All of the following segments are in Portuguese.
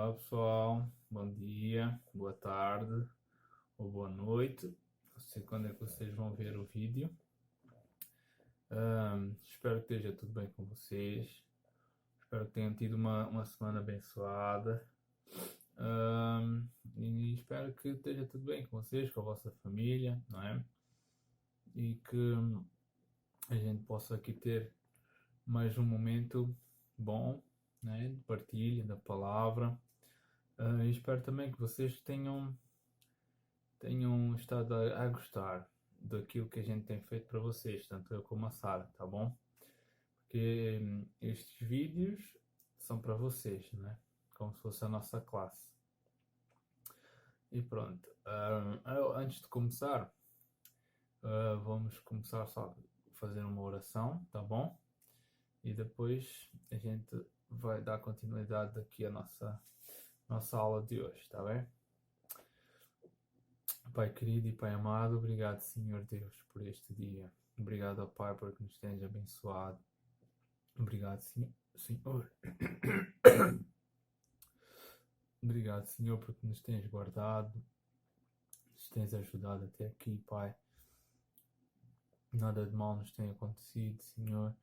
Olá pessoal, bom dia, boa tarde ou boa noite. Não sei quando é que vocês vão ver o vídeo. Espero que esteja tudo bem com vocês. Espero que tenham tido uma semana abençoada. E espero que esteja tudo bem com vocês, com a vossa família, não é? E que a gente possa aqui ter mais um momento bom, né, de partilha da palavra. E espero também que vocês tenham estado a gostar daquilo que a gente tem feito para vocês, tanto eu como a Sara, tá bom? Porque estes vídeos são para vocês, né? Como se fosse a nossa classe. E pronto. Antes de começar, vamos começar só a fazer uma oração, tá bom? E depois a gente vai dar continuidade aqui à nossa aula de hoje, tá bem? Pai querido e Pai amado, obrigado, Senhor Deus, por este dia. Obrigado, ó Pai, porque nos tens abençoado. Obrigado, Senhor. Obrigado, Senhor, porque nos tens guardado, nos tens ajudado até aqui, Pai. Nada de mal nos tem acontecido, Senhor.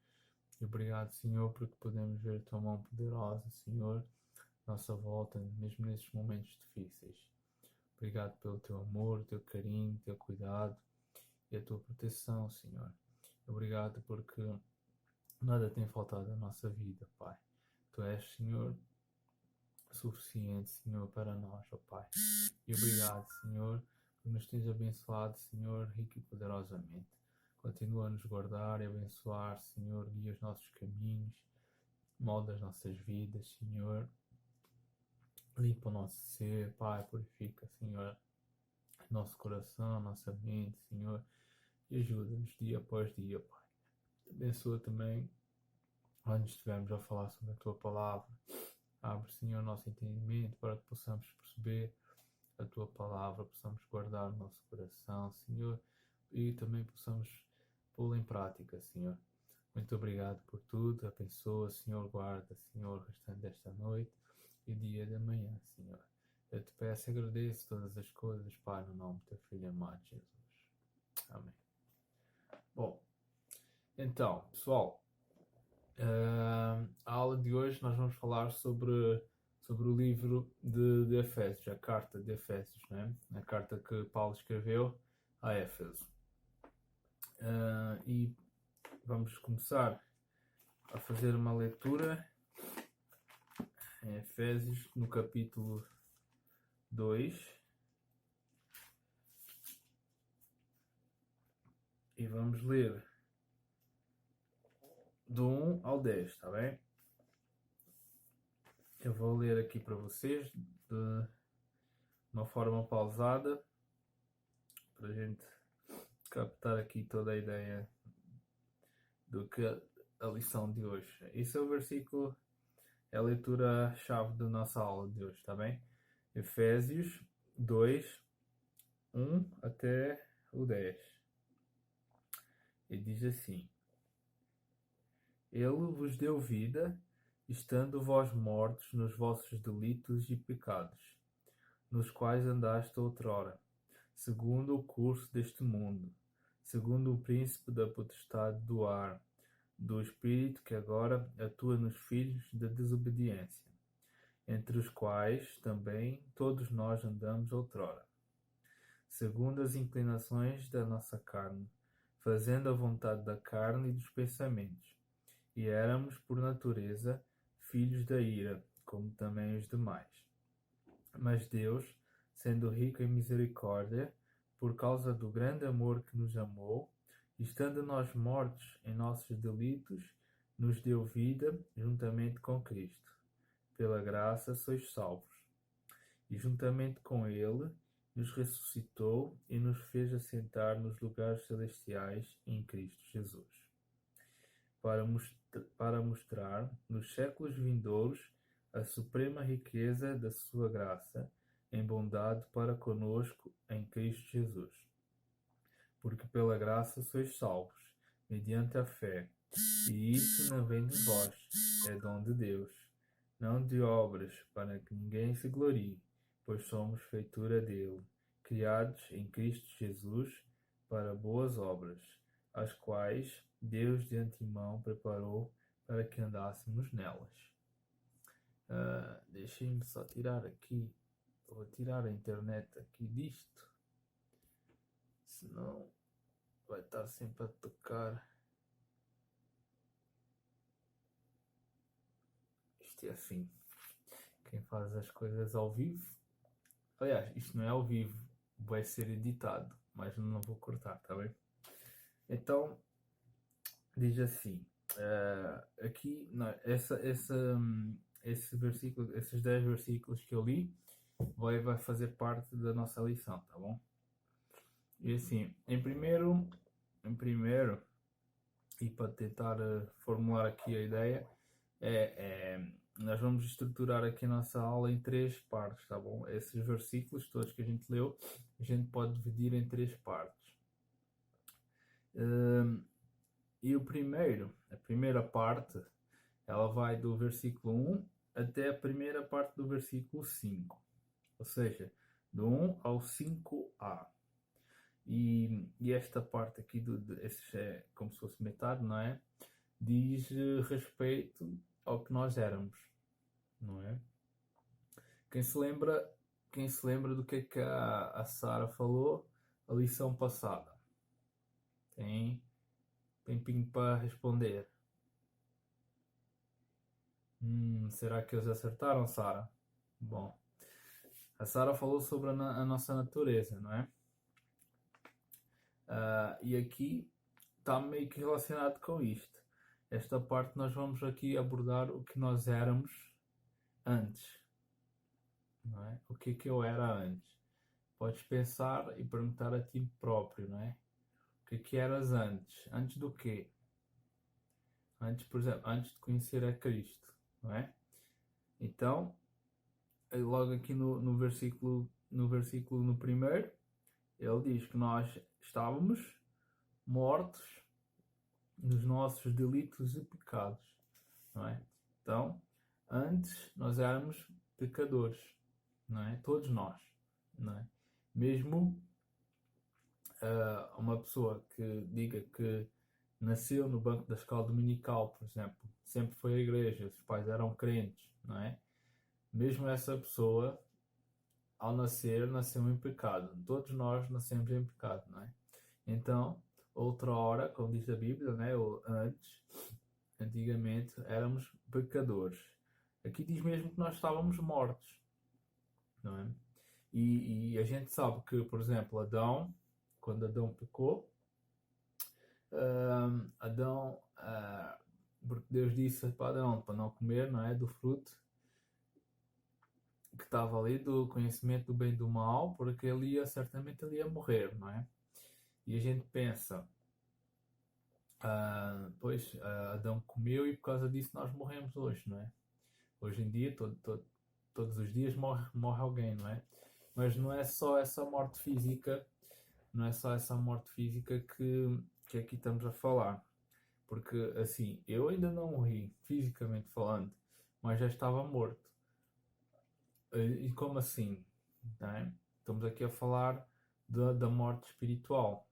E obrigado, Senhor, porque podemos ver a Tua mão poderosa, Senhor, à nossa volta, mesmo nesses momentos difíceis. Obrigado pelo Teu amor, Teu carinho, Teu cuidado e a Tua proteção, Senhor. Obrigado porque nada tem faltado na nossa vida, Pai. Tu és, Senhor, suficiente, Senhor, para nós, ó Pai. E obrigado, Senhor, por nos tens abençoado, Senhor, rico e poderosamente. Continua a nos guardar e abençoar, Senhor, guia os nossos caminhos, molda as nossas vidas, Senhor. Limpa o nosso ser, Pai, purifica, Senhor, nosso coração, nossa mente, Senhor, e ajuda-nos dia após dia, Pai. Abençoa também onde estivermos a falar sobre a Tua palavra. Abre, Senhor, nosso entendimento para que possamos perceber a Tua palavra, possamos guardar o nosso coração, Senhor, e também possamos pô-la em prática, Senhor. Muito obrigado por tudo. Abençoa, Senhor, guarda, Senhor, o restante desta noite e dia de amanhã, Senhor. Eu te peço e agradeço todas as coisas, Pai, no nome do Teu Filho amado, Jesus. Amém. Bom, então, pessoal, a aula de hoje nós vamos falar sobre o livro de Efésios, a carta de Efésios, né? A carta que Paulo escreveu a Éfeso. E vamos começar a fazer uma leitura em Efésios, no capítulo 2. E vamos ler do 1 ao 10, está bem? Eu vou ler aqui para vocês de uma forma pausada, para a gente captar aqui toda a ideia do que a lição de hoje. Esse é o versículo, é a leitura-chave da nossa aula de hoje, está bem? Efésios 2, 1 até o 10. E diz assim: Ele vos deu vida, estando vós mortos nos vossos delitos e pecados, nos quais andaste outrora, segundo o curso deste mundo, segundo o príncipe da potestade do ar, do espírito que agora atua nos filhos da desobediência, entre os quais também todos nós andamos outrora, segundo as inclinações da nossa carne, fazendo a vontade da carne e dos pensamentos, e éramos, por natureza, filhos da ira, como também os demais. Mas Deus, sendo rico em misericórdia, por causa do grande amor que nos amou, estando nós mortos em nossos delitos, nos deu vida juntamente com Cristo. Pela graça sois salvos. E juntamente com Ele nos ressuscitou e nos fez assentar nos lugares celestiais em Cristo Jesus, para mostrar nos séculos vindouros a suprema riqueza da sua graça em bondade para conosco em Cristo Jesus. Porque pela graça sois salvos, mediante a fé, e isso não vem de vós, é dom de Deus, não de obras, para que ninguém se glorie, pois somos feitura dele, criados em Cristo Jesus para boas obras, as quais Deus de antemão preparou para que andássemos nelas. Deixem-me só tirar aqui, vou tirar a internet aqui disto, senão vai estar sempre a tocar. Isto é assim, quem faz as coisas ao vivo, aliás, isto não é ao vivo, vai ser editado, mas não vou cortar, tá bem? Então, diz assim, aqui, esse versículo, esses 10 versículos que eu li, vai fazer parte da nossa lição, tá bom? E assim, em primeiro, e para tentar formular aqui a ideia, nós vamos estruturar aqui a nossa aula em 3 partes, tá bom? Esses versículos todos que a gente leu, a gente pode dividir em 3 partes. E a primeira parte, ela vai do versículo 1 até a primeira parte do versículo 5. Ou seja, do 1 ao 5a. E esta parte aqui, esses é como se fosse metade, não é? Diz respeito ao que nós éramos, não é? Quem se lembra do que é que a Sara falou a lição passada? Tem tempinho para responder. Será que eles acertaram, Sara? Bom, a Sara falou sobre a nossa natureza, não é? E aqui está meio que relacionado com isto. Esta parte nós vamos aqui abordar o que nós éramos antes, não é? O que é que eu era antes? Podes pensar e perguntar a ti próprio, não é? O que é que eras antes? Antes do quê? Antes, por exemplo, antes de conhecer a Cristo, não é? Então, logo aqui no versículo no primeiro, ele diz que nós estávamos mortos nos nossos delitos e pecados, não é? Então, antes nós éramos pecadores, não é? Todos nós, não é? Mesmo uma pessoa que diga que nasceu no banco da escola dominical, por exemplo, sempre foi à igreja, os pais eram crentes, não é? Mesmo essa pessoa, ao nascer, nasceu em pecado. Todos nós nascemos em pecado, não é? Então, outra hora, como diz a Bíblia, né? Ou antigamente, éramos pecadores. Aqui diz mesmo que nós estávamos mortos, não é? E a gente sabe que, por exemplo, Adão, quando Adão pecou, porque Deus disse para Adão para não comer, não é, do fruto que estava ali do conhecimento do bem e do mal, porque certamente ele ia morrer, não é? E a gente pensa, Adão comeu e por causa disso nós morremos hoje, não é? Hoje em dia, todos os dias morre alguém, não é? Mas não é só essa morte física, que aqui estamos a falar. Porque, assim, eu ainda não morri, fisicamente falando, mas já estava morto. E como assim? Não é? Estamos aqui a falar da morte espiritual,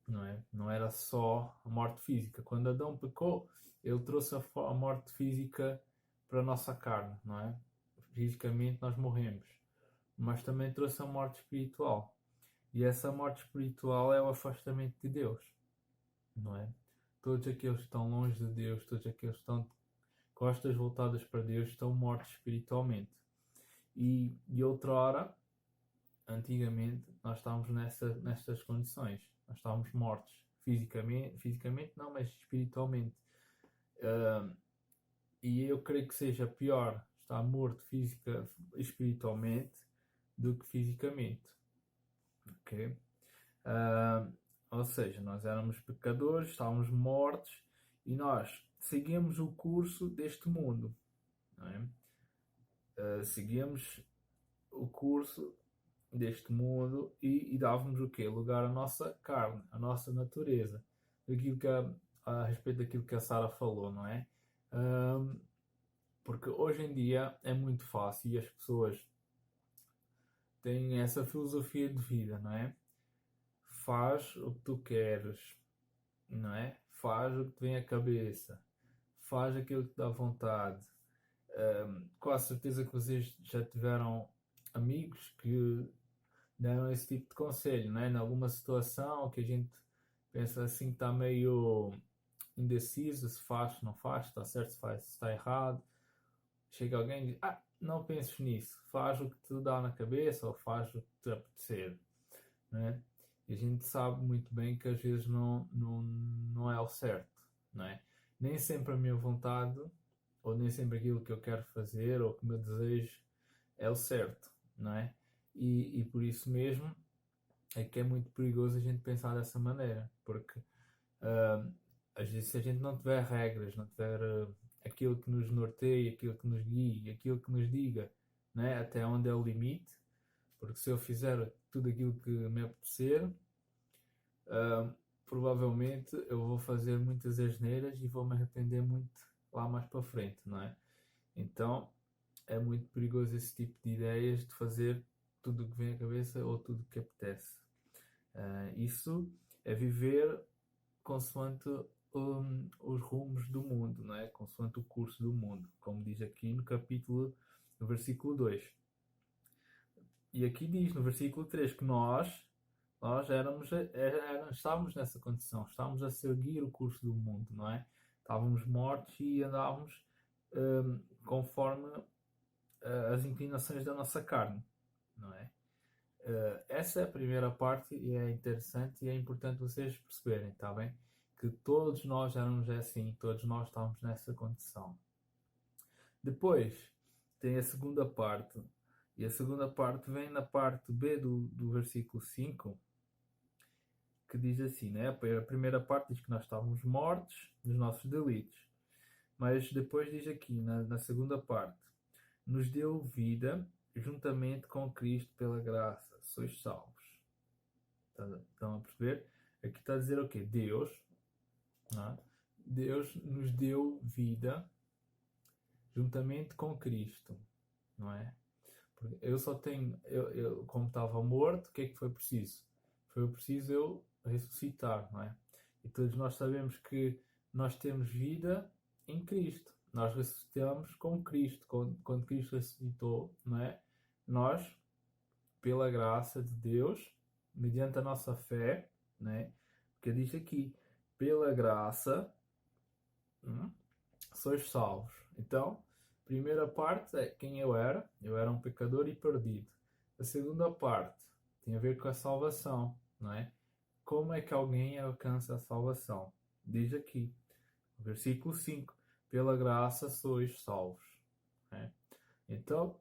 não é? Não era só a morte física. Quando Adão pecou, ele trouxe a morte física para a nossa carne, não é? Fisicamente nós morremos, mas também trouxe a morte espiritual. E essa morte espiritual é o afastamento de Deus, não é? Todos aqueles que estão longe de Deus, todos aqueles que estão de costas voltadas para Deus, estão mortos espiritualmente. E outrora, antigamente, nós estávamos nestas condições. Nós estávamos mortos fisicamente não, mas espiritualmente. E eu creio que seja pior estar morto espiritualmente do que fisicamente. Ok? Ou seja, nós éramos pecadores, estávamos mortos e nós seguíamos o curso deste mundo, não é? Seguíamos o curso deste mundo e dávamos o quê? Lugar à nossa carne, à nossa natureza, a respeito daquilo que a Sara falou, não é? Porque hoje em dia é muito fácil e as pessoas têm essa filosofia de vida, não é? Faz o que tu queres, não é? Faz o que te vem à cabeça, faz aquilo que te dá vontade. Com a certeza que vocês já tiveram amigos que deram esse tipo de conselho, não é? Em alguma situação que a gente pensa assim que está meio indeciso, se faz, se não faz, se está certo, se faz, se está errado. Chega alguém e diz, não penses nisso, faz o que te dá na cabeça ou faz o que te apetecer, não é? E a gente sabe muito bem que às vezes não é o certo, não é? Nem sempre a minha vontade, ou nem sempre aquilo que eu quero fazer, ou que o meu desejo é o certo, não é? E por isso mesmo é que é muito perigoso a gente pensar dessa maneira, porque às vezes se a gente não tiver regras, não tiver aquilo que nos norteie, aquilo que nos guie, aquilo que nos diga, né, até onde é o limite, porque se eu fizer tudo aquilo que me apetecer, provavelmente eu vou fazer muitas asneiras e vou me arrepender muito lá mais para frente, não é? Então é muito perigoso esse tipo de ideias de fazer tudo o que vem à cabeça ou tudo o que apetece. Isso é viver consoante os rumos do mundo, não é? Consoante o curso do mundo, como diz aqui no versículo 2. E aqui diz no versículo 3 que nós estávamos nessa condição, estávamos a seguir o curso do mundo, não é? Estávamos mortos e andávamos conforme as inclinações da nossa carne, não é? Essa é a primeira parte e é interessante e é importante vocês perceberem, está bem? Que todos nós éramos assim, todos nós estávamos nessa condição. Depois tem a segunda parte, e a segunda parte vem na parte B do versículo 5, que diz assim, né? A primeira parte diz que nós estávamos mortos nos nossos delitos, mas depois diz aqui, na segunda parte, nos deu vida juntamente com Cristo pela graça, sois salvos. Estão a perceber? Aqui está a dizer o quê? Deus, não é? Deus nos deu vida juntamente com Cristo, não é? Porque eu só tenho, como estava morto, o que é que foi preciso? Foi preciso eu ressuscitar, não é? E todos nós sabemos que nós temos vida em Cristo. Nós ressuscitamos com Cristo. Quando Cristo ressuscitou, não é? Nós, pela graça de Deus, mediante a nossa fé, né? Porque diz aqui, pela graça, sois salvos. Então, a primeira parte é quem eu era um pecador e perdido. A segunda parte tem a ver com a salvação, não é? Como é que alguém alcança a salvação? Diz aqui, versículo 5, pela graça sois salvos. Né? Então,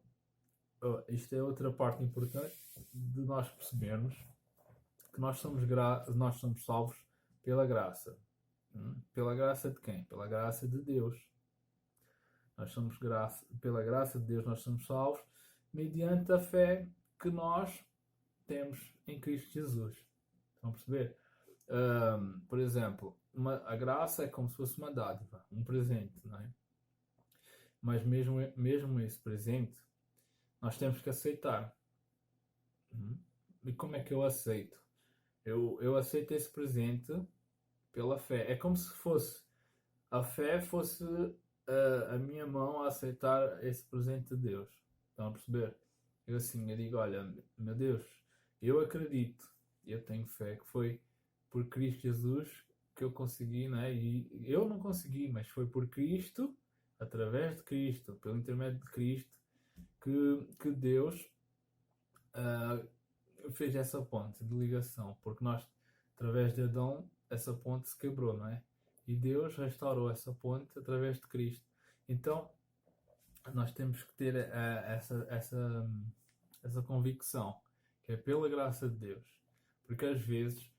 isto é outra parte importante de nós percebermos que nós somos salvos pela graça. Pela graça de quem? Pela graça de Deus. Pela graça de Deus nós somos salvos mediante a fé que nós temos em Cristo Jesus. Estão a perceber? Por exemplo, a graça é como se fosse uma dádiva, um presente, não é? Mas mesmo esse presente, nós temos que aceitar. E como é que eu aceito? Eu aceito esse presente pela fé. É como se a fé fosse a minha mão a aceitar esse presente de Deus. Estão a perceber? Eu digo, olha, meu Deus, eu acredito, eu tenho fé que foi por Cristo Jesus que eu consegui, né? E eu não consegui, mas foi por Cristo, através de Cristo, pelo intermédio de Cristo, que Deus fez essa ponte de ligação, porque nós, através de Adão, essa ponte se quebrou, não é? E Deus restaurou essa ponte através de Cristo. Então, nós temos que ter essa convicção, que é pela graça de Deus. Porque às vezes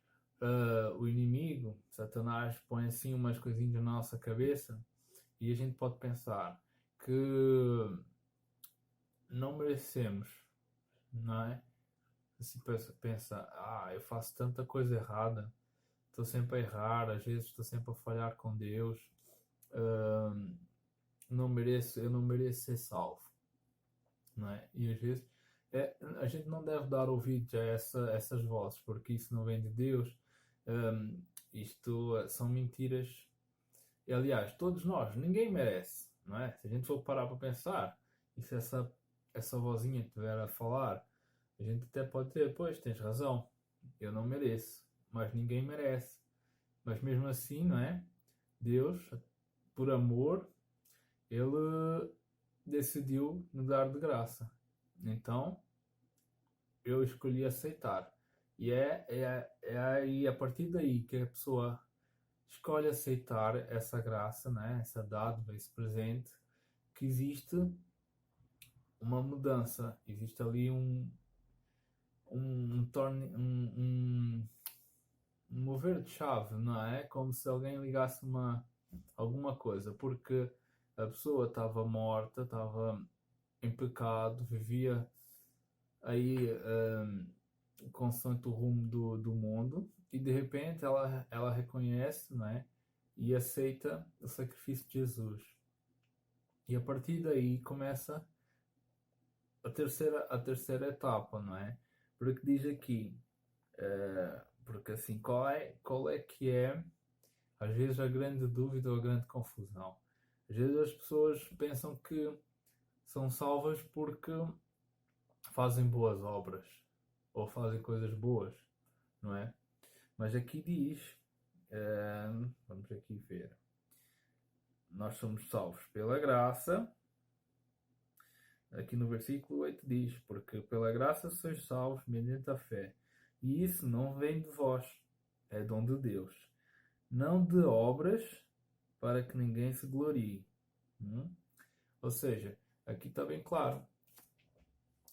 o inimigo, Satanás, põe assim umas coisinhas na nossa cabeça e a gente pode pensar que não merecemos, não é? Assim pensa, eu faço tanta coisa errada, estou sempre a errar, às vezes estou sempre a falhar com Deus, eu não mereço ser salvo, não é? E às vezes a gente não deve dar ouvidos a essas vozes, porque isso não vem de Deus. Isto são mentiras. E, aliás, todos nós, ninguém merece, não é? Se a gente for parar para pensar, e se essa vozinha estiver a falar, a gente até pode dizer, pois, tens razão, eu não mereço, mas ninguém merece. Mas mesmo assim, não é? Deus, por amor, Ele decidiu me dar de graça. Então, eu escolhi aceitar. E é aí, a partir daí, que a pessoa escolhe aceitar essa graça, né? Essa dádiva, esse presente, que existe uma mudança, existe ali um mover de chave, não é? Como se alguém ligasse alguma coisa, porque a pessoa estava morta, estava em pecado, vivia aí consoante o rumo do mundo, e de repente ela reconhece, não é? E aceita o sacrifício de Jesus. E a partir daí começa a terceira etapa, não é? Porque diz aqui, porque assim, qual é que é, às vezes, a grande dúvida ou a grande confusão? Às vezes as pessoas pensam que são salvas porque fazem boas obras ou fazem coisas boas, não é? Mas aqui diz, vamos aqui ver, nós somos salvos pela graça. Aqui no versículo 8 diz, porque pela graça sois salvos mediante a fé, e isso não vem de vós, é dom de Deus, não de obras, para que ninguém se glorie. Ou seja, aqui está bem claro.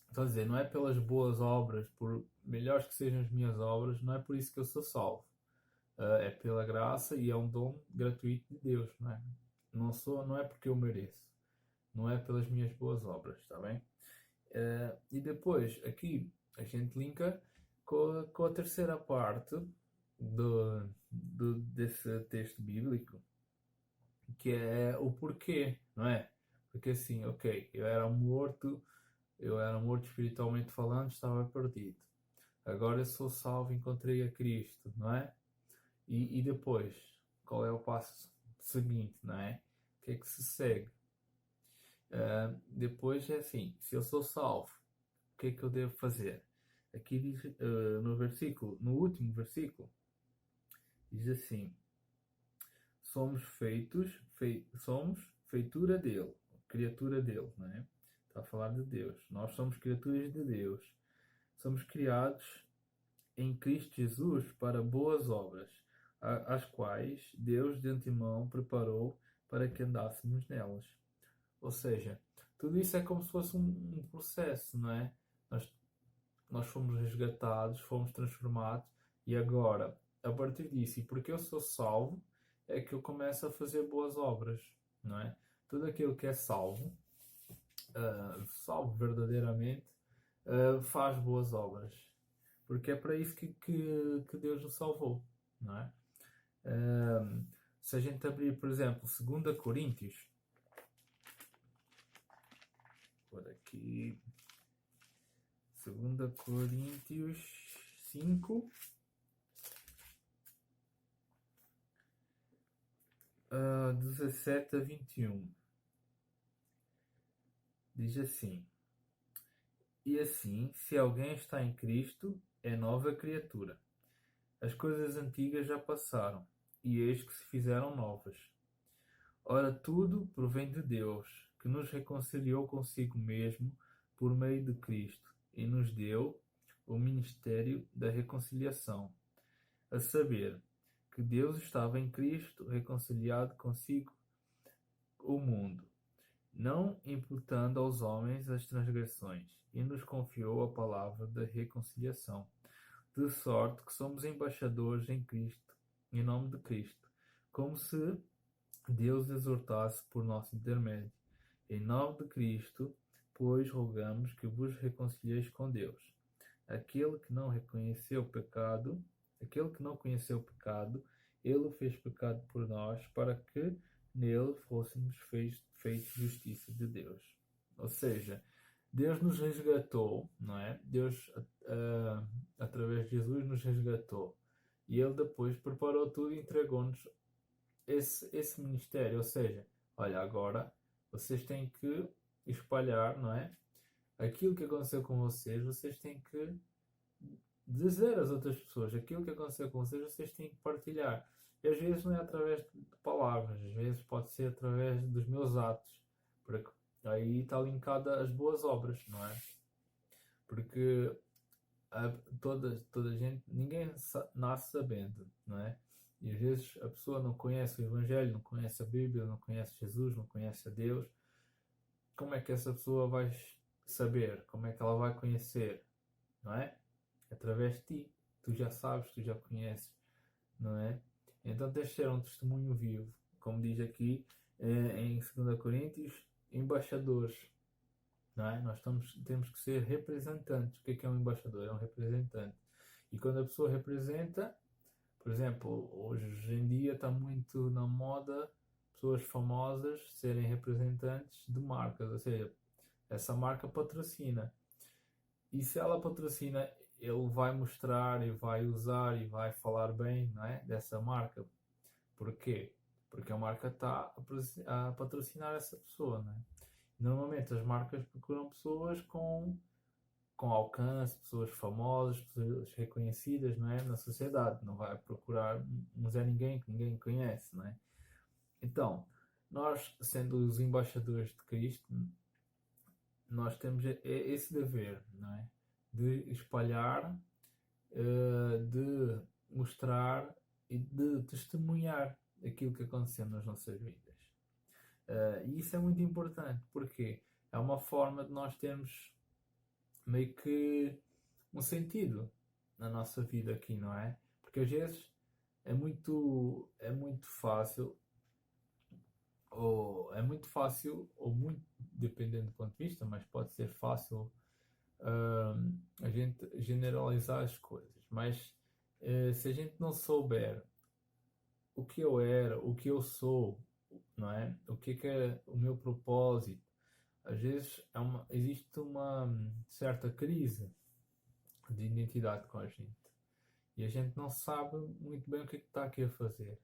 Está a dizer, não é pelas boas obras, por melhores que sejam as minhas obras, não é por isso que eu sou salvo. É pela graça e é um dom gratuito de Deus, não é? Não é porque eu mereço, não é pelas minhas boas obras, está bem? E depois, aqui, a gente linka com a terceira parte desse texto bíblico, que é o porquê, não é? Porque assim, ok, eu era morto espiritualmente falando, estava perdido. Agora eu sou salvo, encontrei a Cristo, não é? E depois, qual é o passo seguinte, não é? O que é que se segue? Depois é assim, se eu sou salvo, o que é que eu devo fazer? Aqui diz, no último versículo, diz assim, somos somos feitura dele, criatura dele, não é? Está a falar de Deus. Nós somos criaturas de Deus. Somos criados em Cristo Jesus para boas obras, as quais Deus de antemão preparou para que andássemos nelas. Ou seja, tudo isso é como se fosse um processo, não é? Nós fomos resgatados, fomos transformados, e agora, a partir disso, e porque eu sou salvo, é que eu começo a fazer boas obras, não é? Tudo aquilo que é salvo, salvo verdadeiramente, faz boas obras, porque é para isso que Deus o salvou, não é? Se a gente abrir, por exemplo, 2 Coríntios, por aqui, 2 Coríntios 5, 17 a 21, diz assim, e assim, se alguém está em Cristo, é nova criatura. As coisas antigas já passaram, e eis que se fizeram novas. Ora, tudo provém de Deus, que nos reconciliou consigo mesmo por meio de Cristo, e nos deu o ministério da reconciliação, a saber, que Deus estava em Cristo reconciliado consigo o mundo, não imputando aos homens as transgressões, e nos confiou a palavra da reconciliação, de sorte que somos embaixadores em Cristo, em nome de Cristo, como se Deus exortasse por nosso intermédio. Em nome de Cristo, pois rogamos que vos reconcilieis com Deus. Aquele que não conheceu o pecado, ele o fez pecado por nós, para que nele fôssemos feitos justiça de Deus. Ou seja, Deus nos resgatou, não é? Deus, através de Jesus, nos resgatou. E Ele depois preparou tudo e entregou-nos esse ministério. Ou seja, olha, agora vocês têm que espalhar, não é? Aquilo que aconteceu com vocês, vocês têm que dizer às outras pessoas. Aquilo que aconteceu com vocês, vocês têm que partilhar. E às vezes não é através de palavras, às vezes pode ser através dos meus atos. Porque aí está linkada as boas obras, não é? Porque toda a gente, ninguém nasce sabendo, não é? E às vezes a pessoa não conhece o Evangelho, não conhece a Bíblia, não conhece Jesus, não conhece a Deus. Como é que essa pessoa vai saber? Como é que ela vai conhecer? Não é? Através de ti. Tu já sabes, tu já conheces, não é? Então tens de ser um testemunho vivo. Como diz aqui em 2 Coríntios, embaixadores. Não é? Nós temos que ser representantes. O que é um embaixador? É um representante. E quando a pessoa representa, por exemplo, hoje em dia está muito na moda pessoas famosas serem representantes de marcas, ou seja, essa marca patrocina. E se ela patrocina, ele vai mostrar e vai usar e vai falar bem, não é, dessa marca. Porquê? Porque a marca está a patrocinar essa pessoa, não é? Normalmente as marcas procuram pessoas com alcance, pessoas famosas, pessoas reconhecidas, não é? Na sociedade. Não vai procurar um Zé Ninguém que ninguém conhece, não é? Então, nós, sendo os embaixadores de Cristo, nós temos esse dever, não é? De espalhar, de mostrar e de testemunhar aquilo que aconteceu nas nossas vidas. E isso é muito importante, porque é uma forma de nós termos meio que um sentido na nossa vida aqui, não é? Porque às vezes é muito fácil, ou muito, dependendo do ponto de vista, mas pode ser fácil a gente generalizar as coisas. Mas se a gente não souber o que eu era, o que eu sou, não é? O que é o meu propósito, às vezes existe uma certa crise de identidade com a gente. E a gente não sabe muito bem o que está aqui a fazer.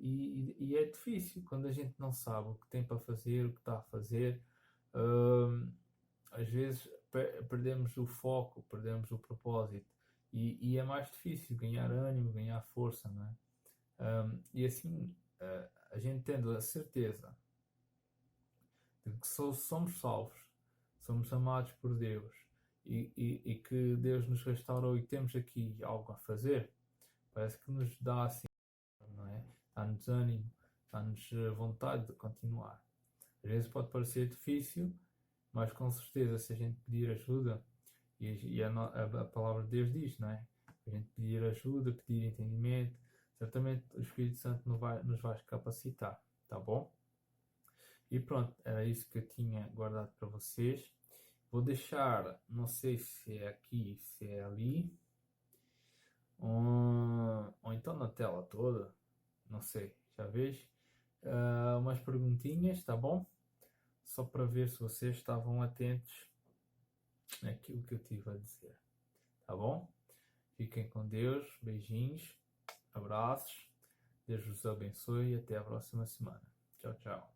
E é difícil quando a gente não sabe o que tem para fazer, o que está a fazer. Às vezes perdemos o foco, perdemos o propósito. E é mais difícil ganhar ânimo, ganhar força, não é? E assim, a gente tendo a certeza de que somos salvos, somos amados por Deus e que Deus nos restaurou e temos aqui algo a fazer, parece que nos dá assim, não é? Dá-nos ânimo, dá-nos vontade de continuar. Às vezes pode parecer difícil, mas com certeza se a gente pedir ajuda, e a palavra de Deus diz, não é? A gente pedir ajuda, pedir entendimento, certamente o Espírito Santo nos vai capacitar, tá bom? E pronto, era isso que eu tinha guardado para vocês. Vou deixar, não sei se é aqui, se é ali, ou então na tela toda, não sei, já vejo, umas perguntinhas, tá bom? Só para ver se vocês estavam atentos naquilo que eu tive a dizer, tá bom? Fiquem com Deus, beijinhos, abraços, Deus vos abençoe e até a próxima semana. Tchau, tchau.